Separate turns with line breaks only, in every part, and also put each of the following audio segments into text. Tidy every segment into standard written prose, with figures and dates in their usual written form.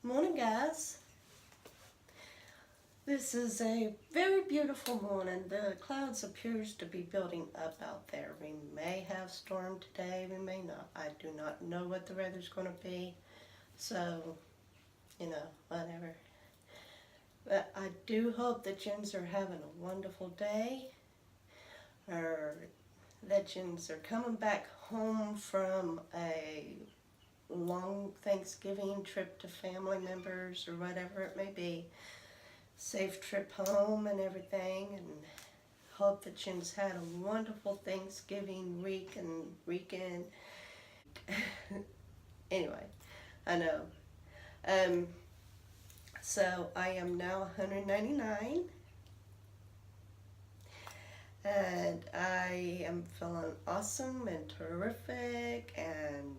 Morning, guys. This is a very beautiful morning. The clouds appears to be building up out there. We may have storm today, we may not. I do not know what the weather's going to be, so, whatever. But I do hope that yins are having a wonderful day, or that yins are coming back home from a long Thanksgiving trip to family members or whatever it may be. Safe trip home and everything, and hope that Jen's had a wonderful Thanksgiving week and weekend. Anyway, I know. Um, so I am now 199, and I am feeling awesome and terrific, and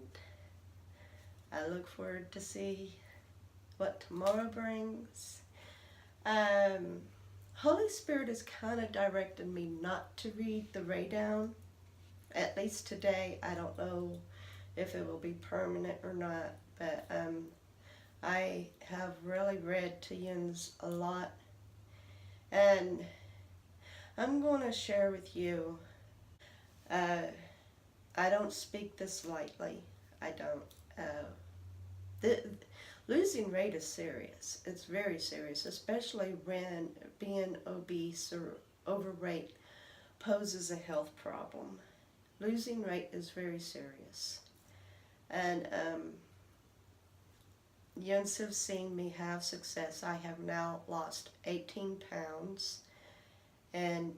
I look forward to see what tomorrow brings. Holy Spirit has kind of directed me not to read the Ray Down, at least today. I don't know if it will be permanent or not, but I have really read to yins a lot, and I'm going to share with you. Uh, I don't speak this lightly. I don't. The, Losing weight is serious. It's very serious, especially when being obese or overweight poses a health problem. Losing weight is very serious. And yins have seen me have success. I have now lost 18 pounds, and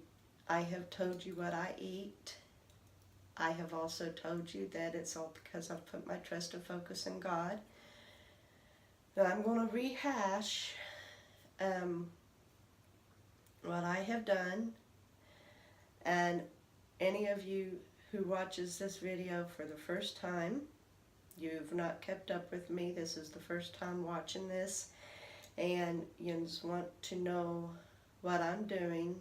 I have told you what I eat. I have also told you that it's all because I've put my trust and focus in God. Now I'm going to rehash what I have done, and any of you who watches this video for the first time, you've not kept up with me, this is the first time watching this, and you just want to know what I'm doing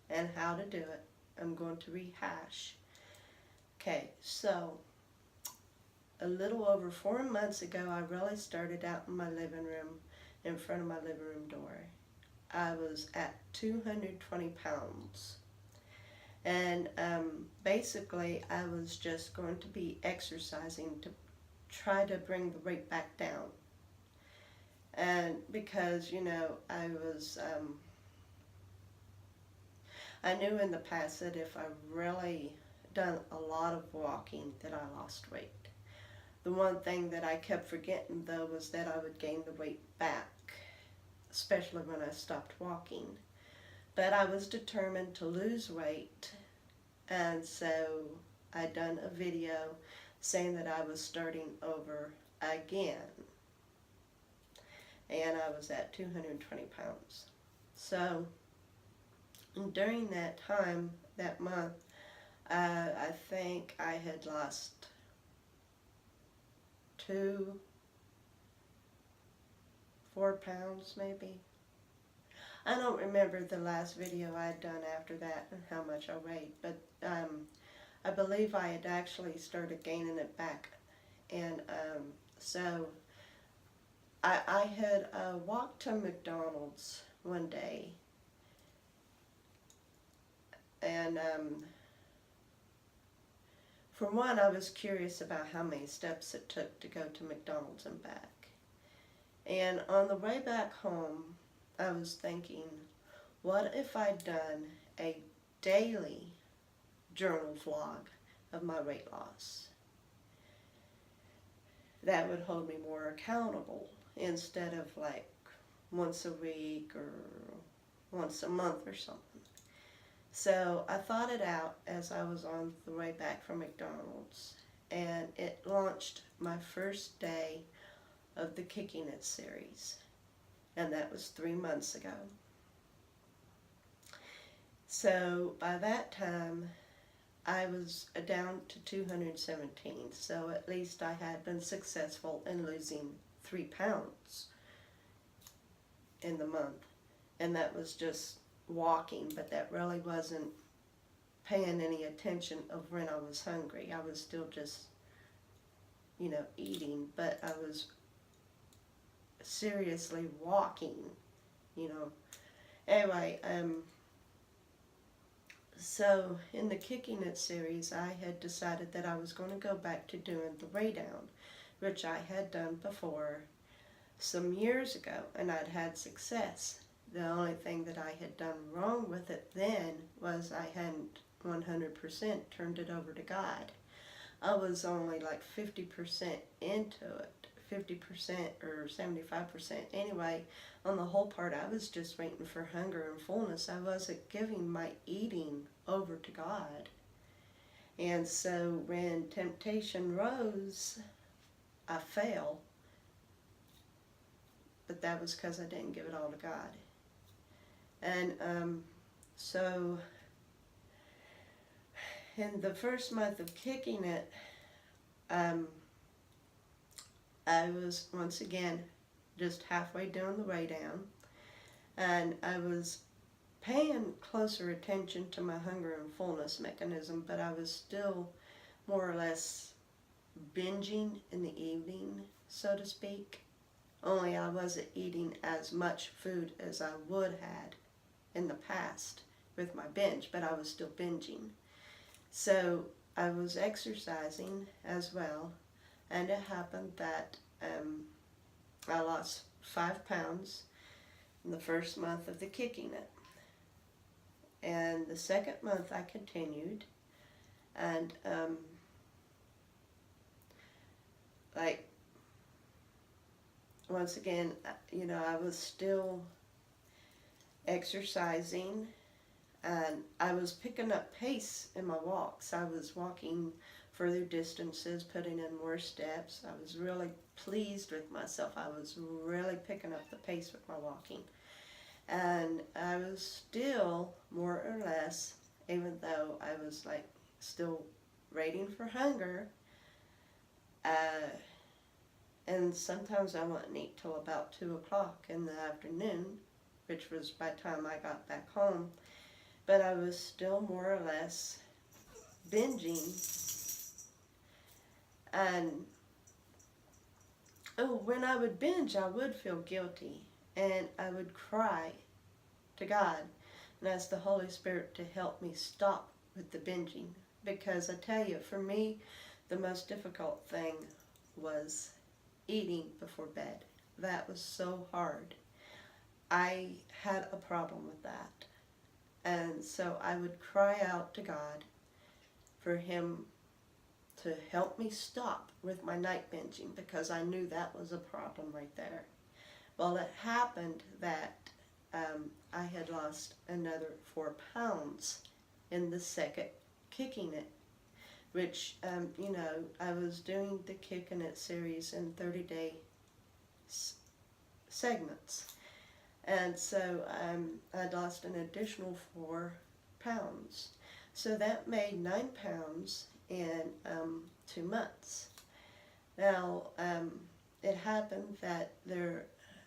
and how to do it, I'm going to rehash. Okay, so a little over 4 months ago, I really started out in my living room, in front of my living room door. I was at 220 pounds. And basically, I was just going to be exercising to try to bring the weight back down. And because, I knew in the past that if I really done a lot of walking that I lost weight. The one thing that I kept forgetting, though, was that I would gain the weight back, especially when I stopped walking. But I was determined to lose weight, and so I done a video saying that I was starting over again, and I was at 220 pounds. So during that time, that month, I think I had lost 4 pounds maybe. I don't remember the last video I had done after that and how much I weighed, but I believe I had actually started gaining it back. And so I had walked to McDonald's one day, and for one, I was curious about how many steps it took to go to McDonald's and back. And on the way back home, I was thinking, what if I'd done a daily journal vlog of my weight loss? That would hold me more accountable instead of like once a week or once a month or something. So I thought it out as I was on the way back from McDonald's, and it launched my first day of the Kicking It series, and that was 3 months ago. So by that time, I was down to 217, so at least I had been successful in losing 3 pounds in the month, and that was just walking, but that really wasn't paying any attention of when I was hungry. I was still just, eating, but I was seriously walking, you know. Anyway, so in the Kicking It series, I had decided that I was going to go back to doing the Way Down, which I had done before some years ago, and I'd had success. The only thing that I had done wrong with it then was I hadn't 100% turned it over to God. I was only like 50% into it, 50% or 75%. Anyway, on the whole part, I was just waiting for hunger and fullness. I wasn't giving my eating over to God. And so when temptation rose, I fell. But that was because I didn't give it all to God. And so in the first month of Kicking It, I was once again just halfway down the Way Down, and I was paying closer attention to my hunger and fullness mechanism, but I was still more or less binging in the evening, so to speak. Only I wasn't eating as much food as I would had in the past with my binge, but I was still binging. So I was exercising as well, and it happened that I lost 5 pounds in the first month of the Kicking It. And the second month I continued, and like once again, you know, I was still exercising, and I was picking up pace in my walks. I was walking further distances, putting in more steps. I was really pleased with myself. I was really picking up the pace with my walking. And I was still, more or less, even though I was like still rating for hunger, and sometimes I wouldn't eat till about 2 o'clock in the afternoon, which was by the time I got back home. But I was still more or less binging. And when I would binge, I would feel guilty, and I would cry to God and ask the Holy Spirit to help me stop with the binging. Because I tell you, for me, the most difficult thing was eating before bed. That was so hard. I had a problem with that. And so I would cry out to God for Him to help me stop with my night binging, because I knew that was a problem right there. Well, it happened that I had lost another 4 pounds in the second Kicking It, which, you know, I was doing the Kicking It series in 30-day segments. And so I'd lost an additional 4 pounds. So that made 9 pounds in 2 months. Now, it happened that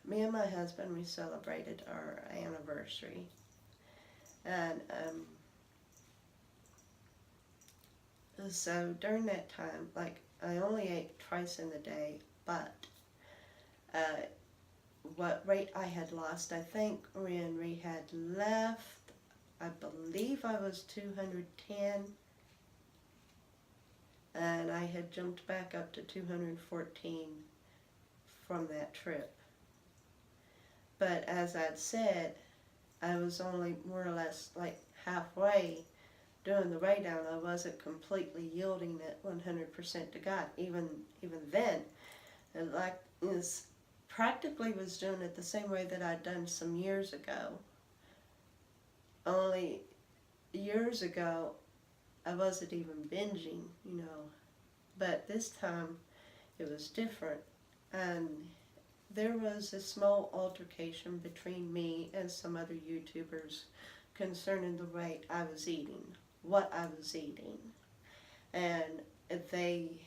me and my husband, we celebrated our anniversary. And so during that time, like, I only ate twice in the day, but what weight I had lost, I think when we had left, I believe I was 210, and I had jumped back up to 214 from that trip. But as I'd said, I was only more or less like halfway doing the Way Down. I wasn't completely yielding it 100% to God. Even then, and like practically was doing it the same way that I'd done some years ago. Only years ago, I wasn't even binging, you know. But this time, it was different. And there was a small altercation between me and some other YouTubers concerning the way I was eating, what I was eating. And they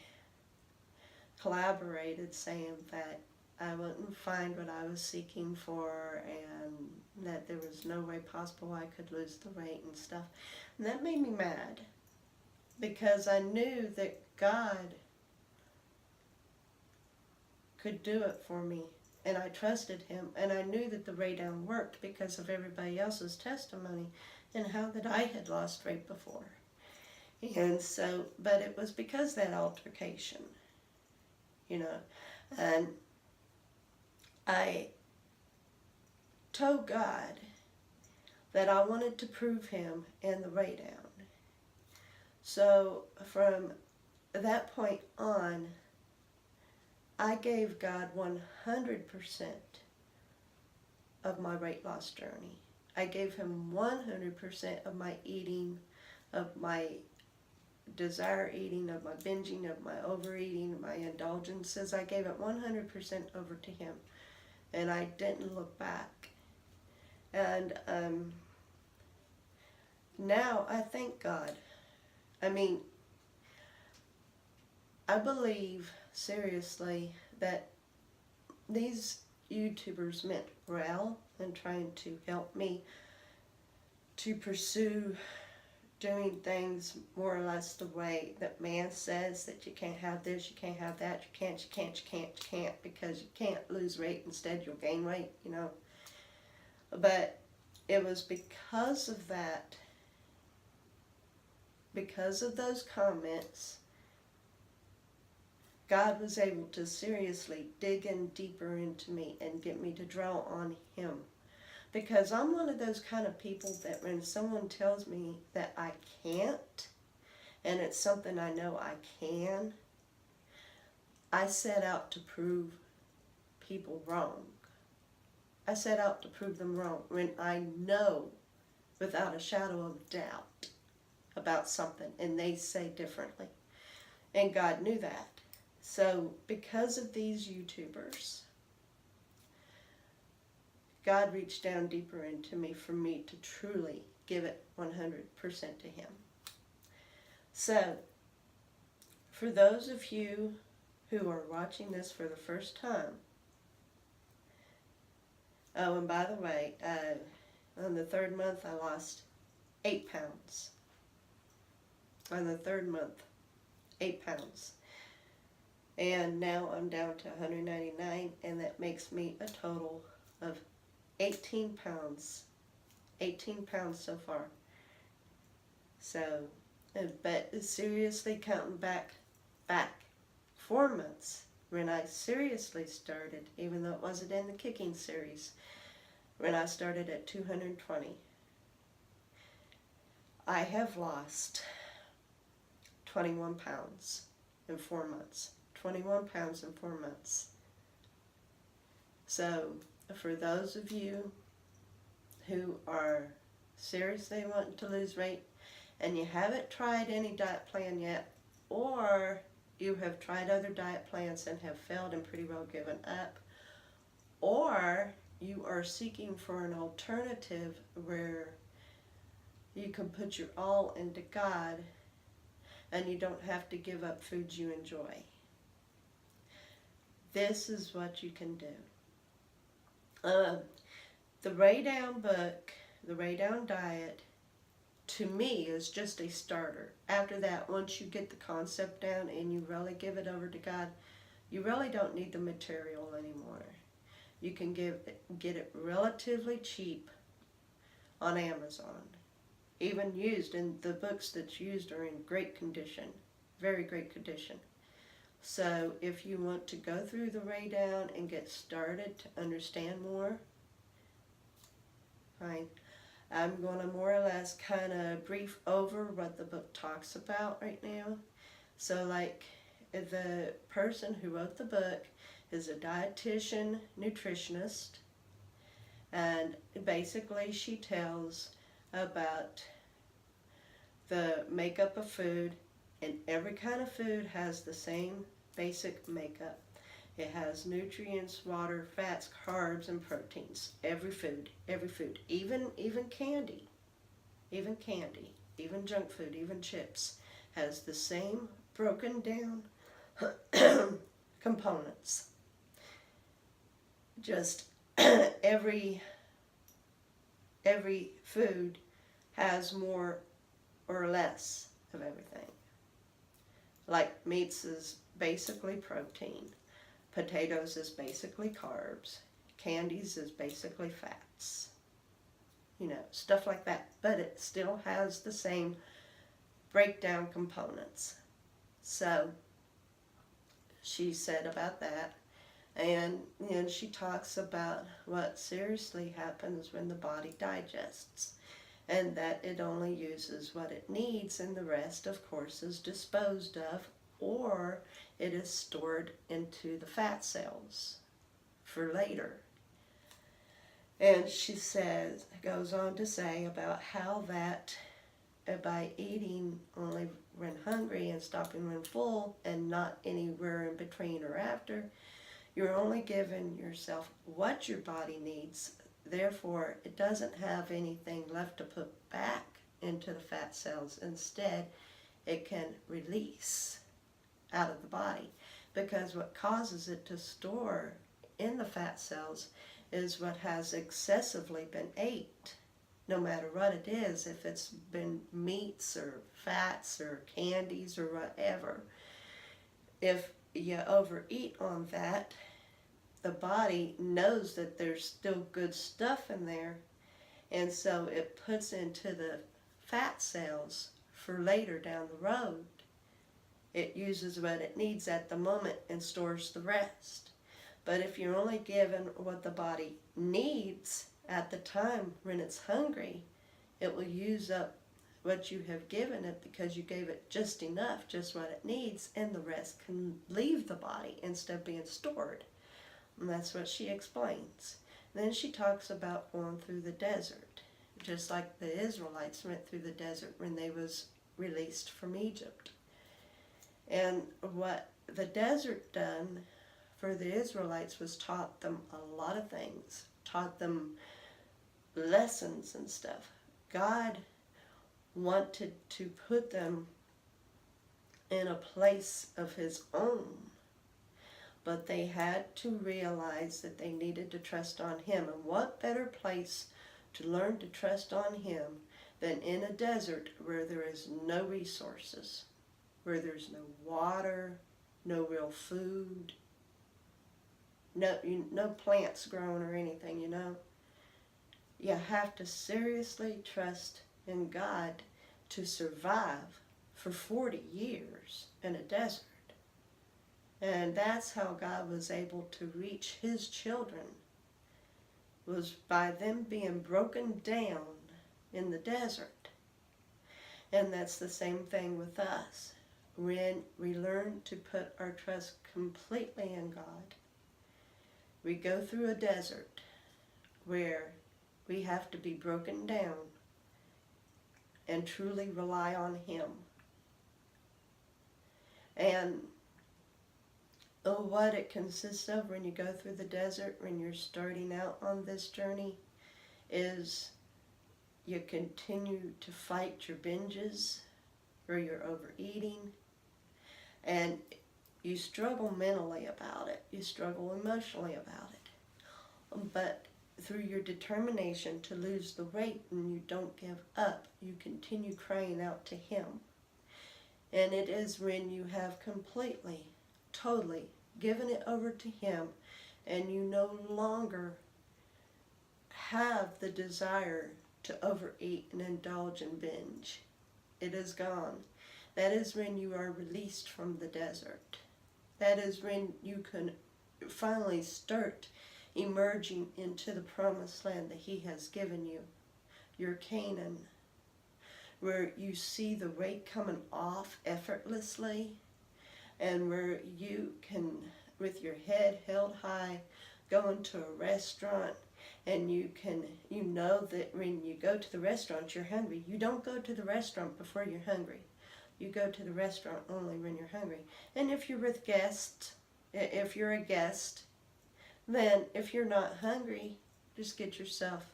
collaborated saying that I wouldn't find what I was seeking for, and that there was no way possible I could lose the weight and stuff. And that made me mad, because I knew that God could do it for me and I trusted him, and I knew that the Ray Down worked because of everybody else's testimony and how that I had lost weight before. And so, but it was because that altercation, you know, and I told God that I wanted to prove him in the Ray Down. So from that point on, I gave God 100% of my weight loss journey. I gave him 100% of my eating, of my desire eating, of my binging, of my overeating, my indulgences. I gave it 100% over to him, and I didn't look back. And now I thank God. I mean, I believe seriously that these YouTubers meant well in trying to help me to pursue doing things more or less the way that man says, that you can't have this, you can't have that, you can't, because you can't lose weight, instead you'll gain weight, you know. But it was because of that, because of those comments, God was able to seriously dig in deeper into me and get me to draw on him. Because I'm one of those kind of people that when someone tells me that I can't, and it's something I know I can, I set out to prove people wrong. I set out to prove them wrong when I know without a shadow of doubt about something and they say differently. And God knew that. So because of these YouTubers, God reached down deeper into me for me to truly give it 100% to him. So, for those of you who are watching this for the first time, oh, and by the way, on the third month I lost 8 pounds. On the third month, 8 pounds. And now I'm down to 199, and that makes me a total of 18 pounds. 18 pounds so far. So, but seriously counting back 4 months when I seriously started, even though it wasn't in the kicking series, when I started at 220. I have lost 21 pounds in 4 months. 21 pounds in 4 months. So, for those of you who are seriously wanting to lose weight and you haven't tried any diet plan yet, or you have tried other diet plans and have failed and pretty well given up, or you are seeking for an alternative where you can put your all into God and you don't have to give up foods you enjoy, this is what you can do. The Ray Down book, the Ray Down diet, to me is just a starter. After that, once you get the concept down and you really give it over to God, you really don't need the material anymore. You can get it relatively cheap on Amazon. Even used, and the books that's used are in great condition, very great condition. So if you want to go through the Ray Down and get started to understand more, fine. I'm going to more or less kind of brief over what the book talks about right now. So like the person who wrote the book is a dietitian, nutritionist, and basically she tells about the makeup of food, and every kind of food has the same basic makeup. It has nutrients, water, fats, carbs, and proteins. Every food, even candy, even junk food, even chips, has the same broken down components. Just every food has more or less of everything. Like meats is basically protein. Potatoes is basically carbs. Candies is basically fats. You know, stuff like that. But it still has the same breakdown components. So she said about that. And then she talks about what seriously happens when the body digests, and that it only uses what it needs, and the rest, of course, is disposed of, or it is stored into the fat cells for later. And she goes on to say about how that by eating only when hungry and stopping when full and not anywhere in between or after, you're only giving yourself what your body needs. Therefore, it doesn't have anything left to put back into the fat cells. Instead, it can release out of the body, because what causes it to store in the fat cells is what has excessively been ate, no matter what it is, if it's been meats or fats or candies or whatever. If you overeat on that, the body knows that there's still good stuff in there, and so it puts into the fat cells for later down the road. It uses what it needs at the moment and stores the rest. But if you're only given what the body needs at the time when it's hungry, it will use up what you have given it, because you gave it just enough, just what it needs, and the rest can leave the body instead of being stored. And that's what she explains. Then she talks about going through the desert, just like the Israelites went through the desert when they was released from Egypt. And what the desert done for the Israelites was taught them a lot of things, taught them lessons and stuff. God wanted to put them in a place of his own, but they had to realize that they needed to trust on him. And what better place to learn to trust on him than in a desert where there is no resources, where there's no water, no real food, no plants growing or anything, you know. You have to seriously trust in God to survive for 40 years in a desert. And that's how God was able to reach his children, was by them being broken down in the desert. And that's the same thing with us. When we learn to put our trust completely in God, we go through a desert where we have to be broken down and truly rely on him. And what it consists of when you go through the desert, when you're starting out on this journey, is you continue to fight your binges or your overeating, and you struggle mentally about it, you struggle emotionally about it, but through your determination to lose the weight, and you don't give up, you continue crying out to him. And it is when you have completely, totally given it over to him, and you no longer have the desire to overeat and indulge and binge. It is gone. That is when you are released from the desert. That is when you can finally start emerging into the promised land that he has given you, your Canaan, where you see the weight coming off effortlessly, and where you can, with your head held high, go into a restaurant, and you know that when you go to the restaurant, you're hungry. You don't go to the restaurant before you're hungry. You go to the restaurant only when you're hungry. And if you're with guests, if you're a guest, then if you're not hungry, just get yourself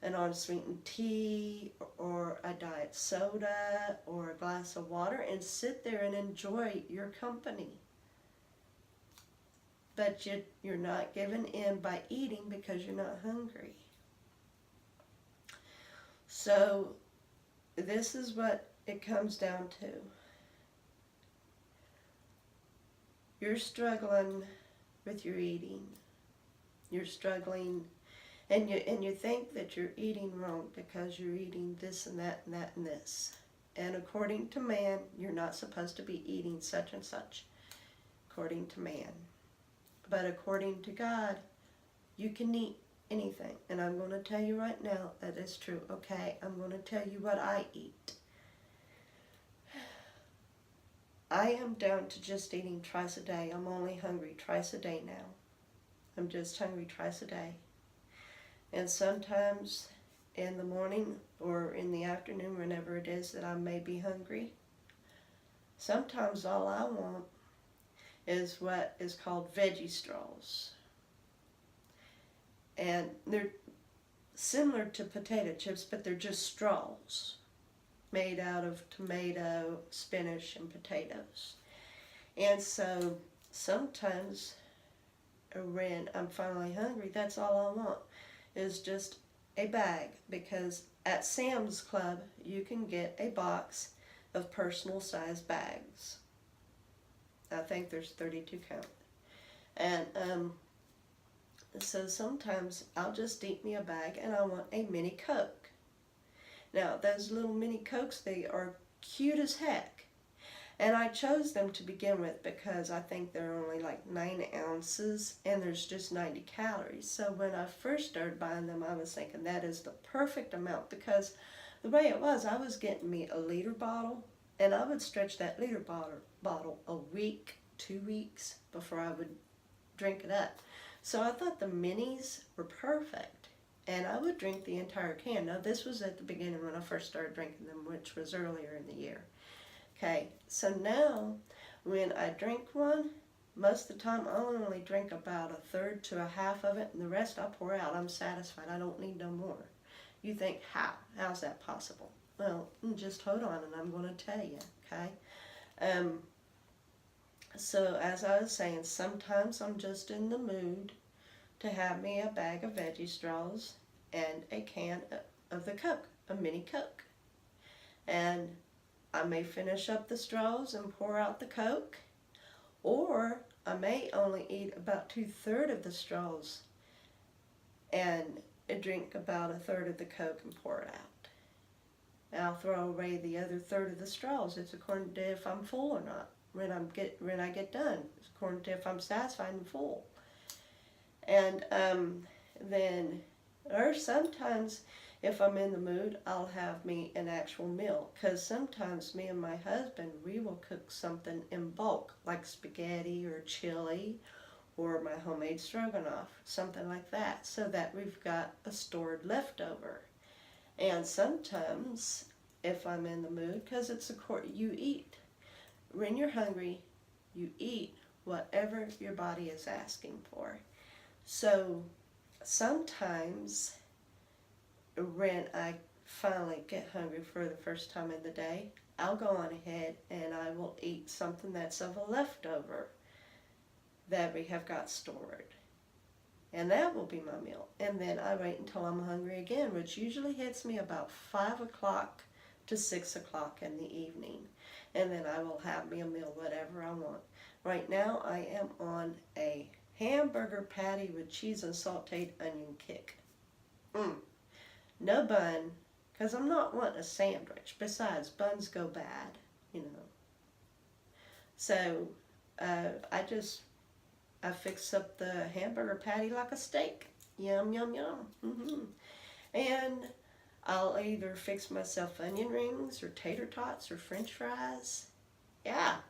an unsweetened tea or a diet soda or a glass of water and sit there and enjoy your company. But you're not given in by eating because you're not hungry. So this is what it comes down to. You're struggling with your eating. You're struggling, and you think that you're eating wrong because you're eating this and that and that and this. And according to man, you're not supposed to be eating such and such, according to man. But according to God, you can eat anything. And I'm going to tell you right now that is true. Okay, I'm going to tell you what I eat. I am down to just eating twice a day. I'm only hungry twice a day now. I'm just hungry twice a day. And sometimes in the morning or in the afternoon, whenever it is that I may be hungry, sometimes all I want is what is called veggie straws. And they're similar to potato chips, but they're just straws made out of tomato, spinach, and potatoes. And so sometimes when I'm finally hungry, that's all I want is just a bag, because at Sam's Club you can get a box of personal size bags. I think there's 32 count. And so sometimes I'll just eat me a bag and I want a mini Coke. Now those little mini Cokes, they are cute as heck. And I chose them to begin with because I think they're only like 9 ounces and there's just 90 calories. So when I first started buying them, I was thinking that is the perfect amount, because the way it was, I was getting me a liter bottle and I would stretch that liter bottle a week, 2 weeks before I would drink it up. So I thought the minis were perfect and I would drink the entire can. Now this was at the beginning when I first started drinking them, which was earlier in the year. Okay, so now when I drink one, most of the time I'll only drink about a third to a half of it, and the rest I'll pour out. I'm satisfied. I don't need no more. You think, how? How's that possible? Well, just hold on and I'm going to tell you, okay? So as I was saying, sometimes I'm just in the mood to have me a bag of veggie straws and a can of the Coke, a mini Coke. And I may finish up the straws and pour out the Coke, or I may only eat about 2/3 of the straws and drink about 1/3 of the Coke and pour it out. And I'll throw away the other 1/3 of the straws. It's according to if I'm full or not. When I get done, it's according to if I'm satisfied and full. And then, or sometimes if I'm in the mood, I'll have me an actual meal, because sometimes me and my husband, we will cook something in bulk, like spaghetti or chili or my homemade stroganoff, something like that, so that we've got a stored leftover. And sometimes if I'm in the mood, because it's you eat. When you're hungry, you eat whatever your body is asking for. So sometimes when I finally get hungry for the first time in the day, I'll go on ahead and I will eat something that's of a leftover that we have got stored. And that will be my meal. And then I wait until I'm hungry again, which usually hits me about 5 o'clock to 6 o'clock in the evening. And then I will have me a meal, whatever I want. Right now I am on a hamburger patty with cheese and sauteed onion kick. No bun, because I'm not wanting a sandwich. Besides, buns go bad, you know. So I fix up the hamburger patty like a steak. Yum, yum, yum. And I'll either fix myself onion rings or tater tots or french fries. Yeah.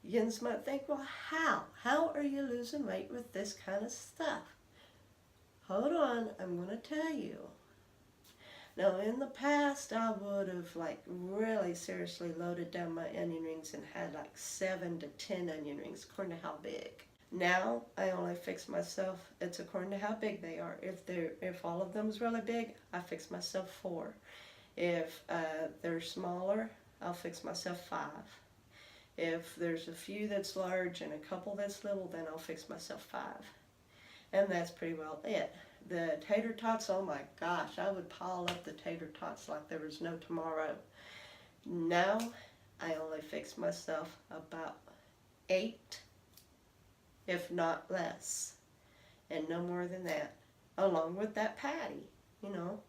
You might think, well, how? How are you losing weight with this kind of stuff? Hold on, I'm going to tell you. Now, in the past, I would have really seriously loaded down my onion rings and had 7 to 10 onion rings, according to how big. Now, I only fix myself, it's according to how big they are. If all of them is really big, I fix myself 4. If they're smaller, I'll fix myself 5. If there's a few that's large and a couple that's little, then I'll fix myself 5. And that's pretty well it. The tater tots, oh my gosh, I would pile up the tater tots like there was no tomorrow. Now, I only fix myself about 8 if not less, and no more than that, along with that patty, you know.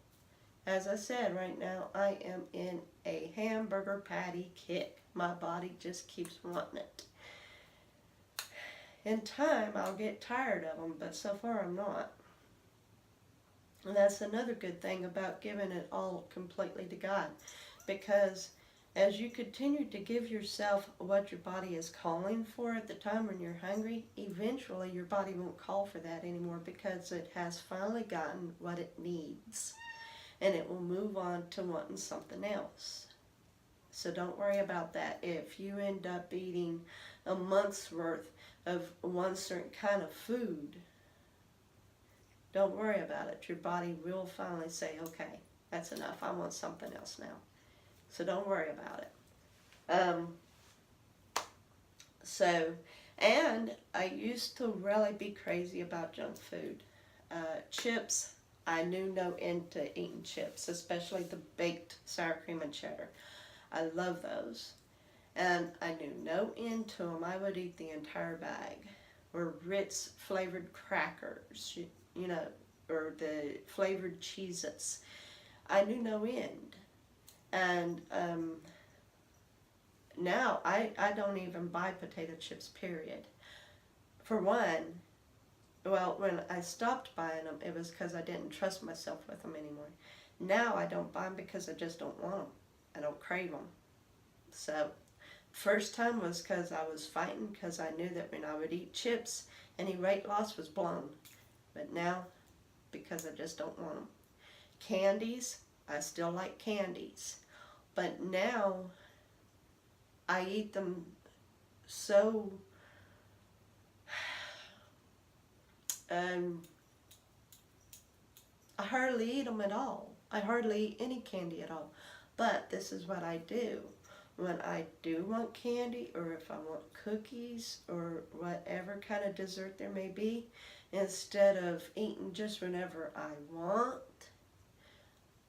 As I said, right now I am in a hamburger patty kick. My body just keeps wanting it. In time, I'll get tired of them, but so far I'm not. And that's another good thing about giving it all completely to God, because as you continue to give yourself what your body is calling for at the time when you're hungry, eventually your body won't call for that anymore because it has finally gotten what it needs. And it will move on to wanting something else. So don't worry about that. If you end up eating a month's worth of one certain kind of food, don't worry about it. Your body will finally say, okay, that's enough. I want something else now. So don't worry about it. And I used to really be crazy about junk food. Chips, I knew no end to eating chips, especially the baked sour cream and cheddar. I love those. And I knew no end to them. I would eat the entire bag. Or Ritz flavored crackers, you know, or the flavored Cheez-Its. I knew no end. And now I don't even buy potato chips, period. For one, well, when I stopped buying them, it was because I didn't trust myself with them anymore. Now I don't buy them because I just don't want them. I don't crave them. So, first time was because I was fighting, because I knew that when I would eat chips, any weight loss was blown. But now, because I just don't want them. Candies, I still like candies. But now, I eat them so I hardly eat them at all. I hardly eat any candy at all. But this is what I do. When I do want candy, or if I want cookies, or whatever kind of dessert there may be, instead of eating just whenever I want,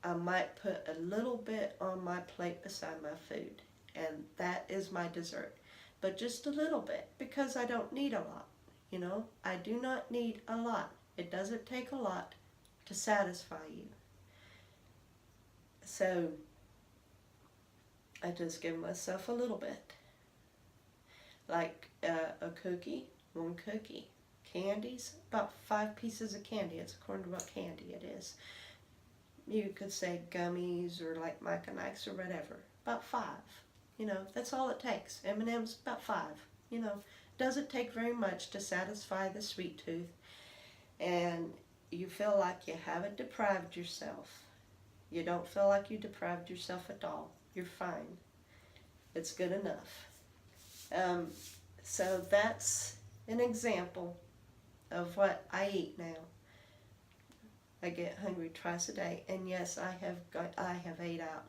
I might put a little bit on my plate beside my food. And that is my dessert. But just a little bit, because I don't need a lot. You know, I do not need a lot. It doesn't take a lot to satisfy you. So, I just give myself a little bit. Like a cookie, one cookie. Candies, about 5 pieces of candy. It's according to what candy it is. You could say gummies or like Mike and Ike's or whatever. About 5. You know, that's all it takes. M&M's, about 5. You know, doesn't take very much to satisfy the sweet tooth. And you feel like you haven't deprived yourself. You don't feel like you deprived yourself at all. You're fine. It's good enough. So that's an example of what I eat now. I get hungry twice a day, and yes, I have ate out.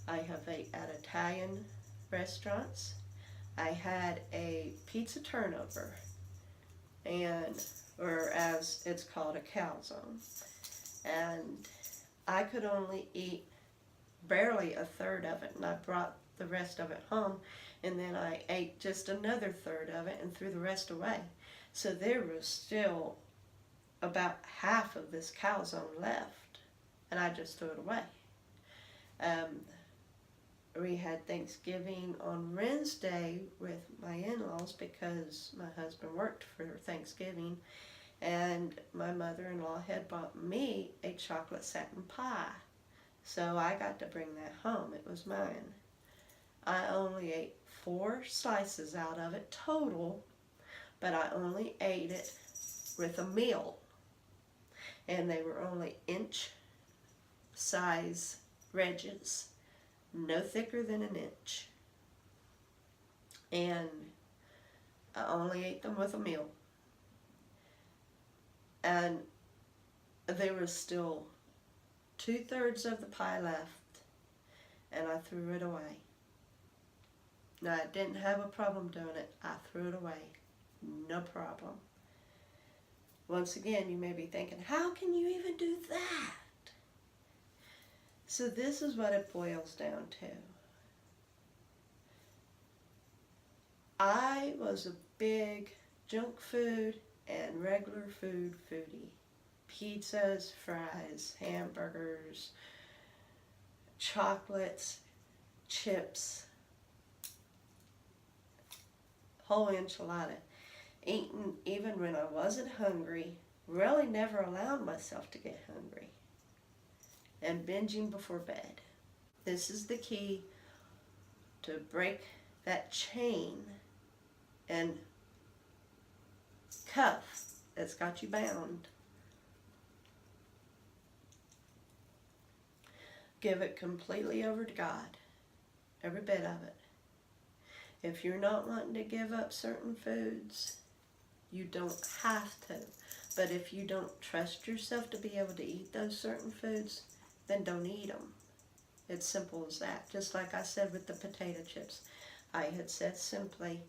I have ate at Italian restaurants. I had a pizza turnover, or as it's called, a calzone, and I could only eat barely a third of it, and I brought the rest of it home, and then I ate just another third of it and threw the rest away. So there was still about half of this calzone left, and I just threw it away. We had Thanksgiving on Wednesday with my in-laws because my husband worked for Thanksgiving, and my mother-in-law had bought me a chocolate satin pie. So I got to bring that home. It was mine. I only ate 4 slices out of it total, but I only ate it with a meal. And they were only inch size wedges, no thicker than an inch. And I only ate them with a meal. And there was still 2/3 of the pie left, and I threw it away. Now, I didn't have a problem doing it. I threw it away. No problem. Once again, you may be thinking, how can you even do that? So this is what it boils down to. I was a big junk food and regular food foodie. Pizzas, fries, hamburgers, chocolates, chips, whole enchilada. Eating even when I wasn't hungry, really never allowed myself to get hungry. And binging before bed. This is the key to break that chain and cuff that's got you bound. Give it completely over to God, every bit of it. If you're not wanting to give up certain foods, you don't have to. But if you don't trust yourself to be able to eat those certain foods, then don't eat them. It's simple as that. Just like I said with the potato chips. I had said simply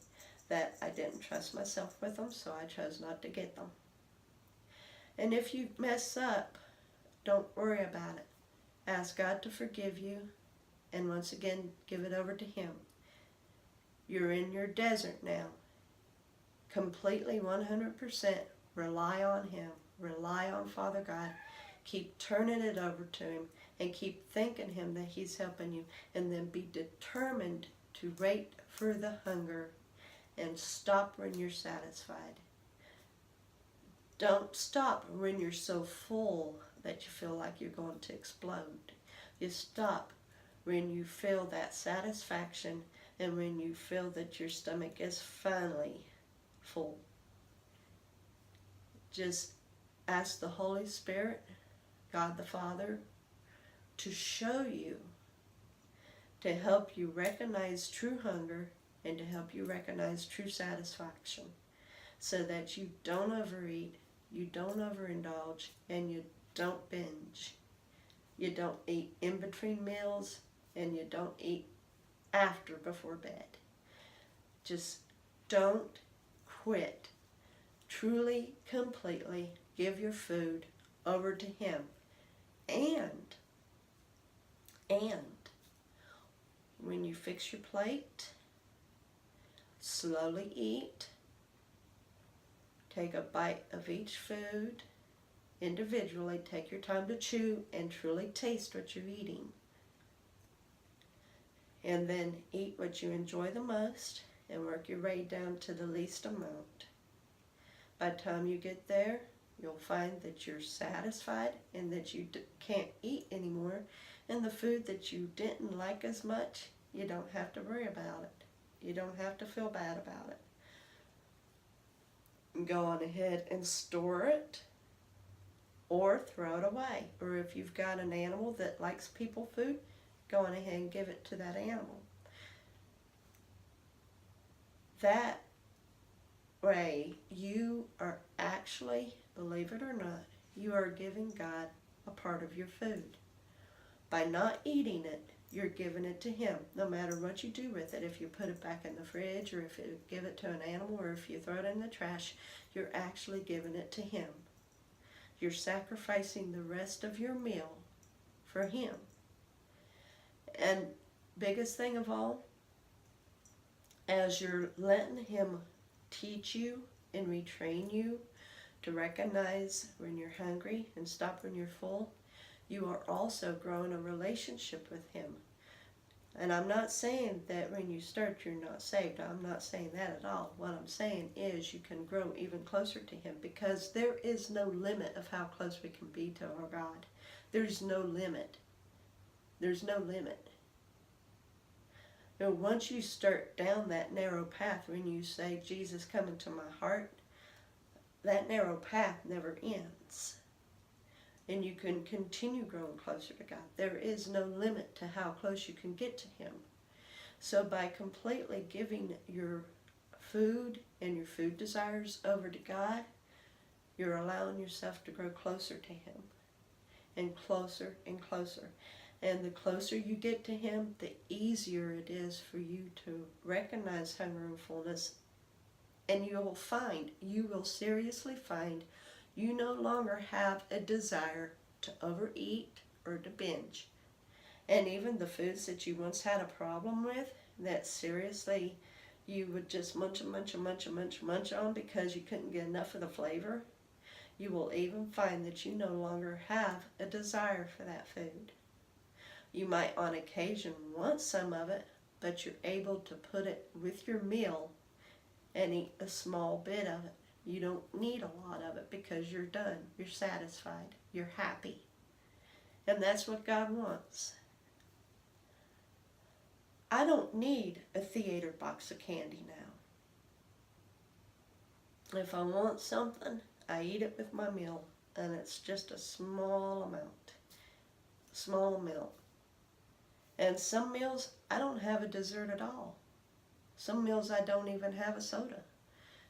that I didn't trust myself with them, so I chose not to get them. And if you mess up, don't worry about it. Ask God to forgive you, and once again, give it over to Him. You're in your desert now. Completely 100% rely on Him. Rely on Father God. Keep turning it over to Him and keep thanking Him that He's helping you. And then be determined to wait for the hunger and stop when you're satisfied. Don't stop when you're so full that you feel like you're going to explode. You stop when you feel that satisfaction and when you feel that your stomach is finally full. Just ask the Holy Spirit, God the Father, to show you, to help you recognize true hunger and to help you recognize true satisfaction, so that you don't overeat, you don't overindulge, and you don't binge. You don't eat in between meals, and you don't eat after before bed. Just don't quit. Truly, completely give your food over to Him. And when you fix your plate, slowly eat. Take a bite of each food individually. Take your time to chew and truly taste what you're eating. And then eat what you enjoy the most and work your way down to the least amount. By the time you get there, you'll find that you're satisfied and that you can't eat anymore. And the food that you didn't like as much, you don't have to worry about it. You don't have to feel bad about it. Go on ahead and store it or throw it away. Or if you've got an animal that likes people food, go on ahead and give it to that animal. That way you are actually, believe it or not, you are giving God a part of your food. By not eating it, you're giving it to Him, no matter what you do with it. If you put it back in the fridge, or if you give it to an animal, or if you throw it in the trash, you're actually giving it to Him. You're sacrificing the rest of your meal for Him. And biggest thing of all, as you're letting Him teach you and retrain you to recognize when you're hungry and stop when you're full, you are also growing a relationship with Him. And I'm not saying that when you start you're not saved. I'm not saying that at all. What I'm saying is you can grow even closer to Him, because there is no limit of how close we can be to our God. There's no limit. There's no limit. Now, once you start down that narrow path, when you say, Jesus, come into my heart, that narrow path never ends. And you can continue growing closer to God. There is no limit to how close you can get to Him. So by completely giving your food and your food desires over to God, you're allowing yourself to grow closer to Him. And closer and closer. And the closer you get to Him, the easier it is for you to recognize hunger and fullness. And you will seriously find, you no longer have a desire to overeat or to binge. And even the foods that you once had a problem with, that seriously you would just munch and munch and munch and munch and munch on because you couldn't get enough of the flavor, you will even find that you no longer have a desire for that food. You might on occasion want some of it, but you're able to put it with your meal and eat a small bit of it. You don't need a lot of it because you're done, you're satisfied, you're happy. And that's what God wants. I don't need a theater box of candy now. If I want something, I eat it with my meal, and it's just a small amount. And some meals, I don't have a dessert at all. Some meals, I don't even have a soda.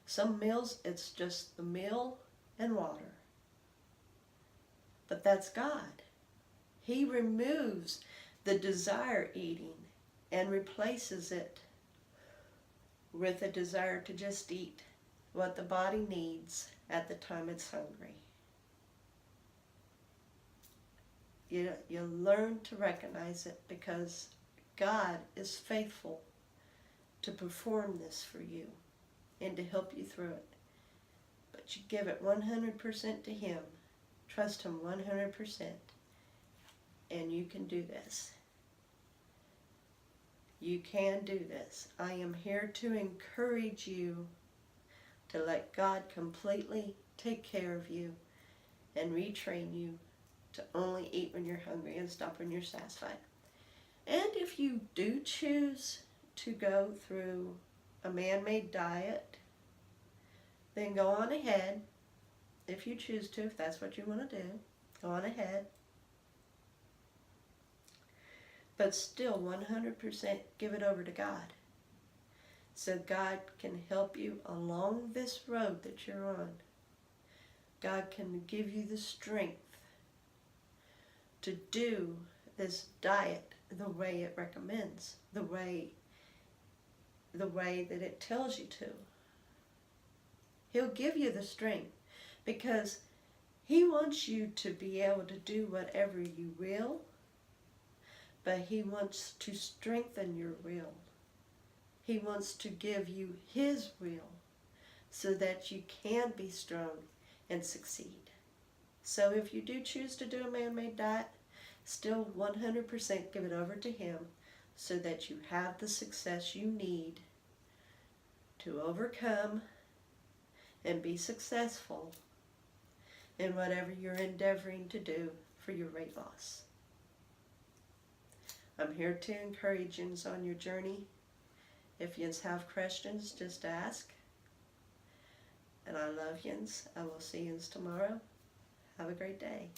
Some meals, it's just the meal and water. But that's God. He removes the desire eating and replaces it with a desire to just eat what the body needs at the time it's hungry. You learn to recognize it because God is faithful to perform this for you and to help you through it. But you give it 100% to Him. Trust Him 100%. And you can do this. You can do this. I am here to encourage you to let God completely take care of you and retrain you to only eat when you're hungry and stop when you're satisfied. And if you do choose to go through a man-made diet, then go on ahead. If you choose to, if that's what you want to do, go on ahead. But still 100% give it over to God, so God can help you along this road that you're on. God can give you the strength to do this diet the way it recommends, the way that it tells you to. He'll give you the strength because He wants you to be able to do whatever you will, but He wants to strengthen your will. He wants to give you His will so that you can be strong and succeed. So if you do choose to do a man-made diet, still 100% give it over to Him so that you have the success you need to overcome and be successful in whatever you're endeavoring to do for your weight loss. I'm here to encourage you on your journey. If you have questions, just ask. And I love you. I will see you tomorrow. Have a great day.